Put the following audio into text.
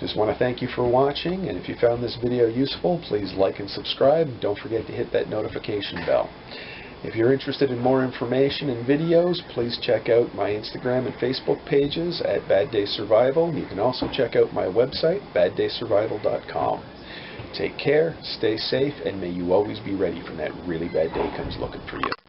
Just want to thank you for watching, and if you found this video useful, please like and subscribe. Don't forget to hit that notification bell. If you're interested in more information and videos, please check out my Instagram and Facebook pages at Bad Day Survival. You can also check out my website, baddaysurvival.com. Take care, stay safe, and may you always be ready when that really bad day comes looking for you.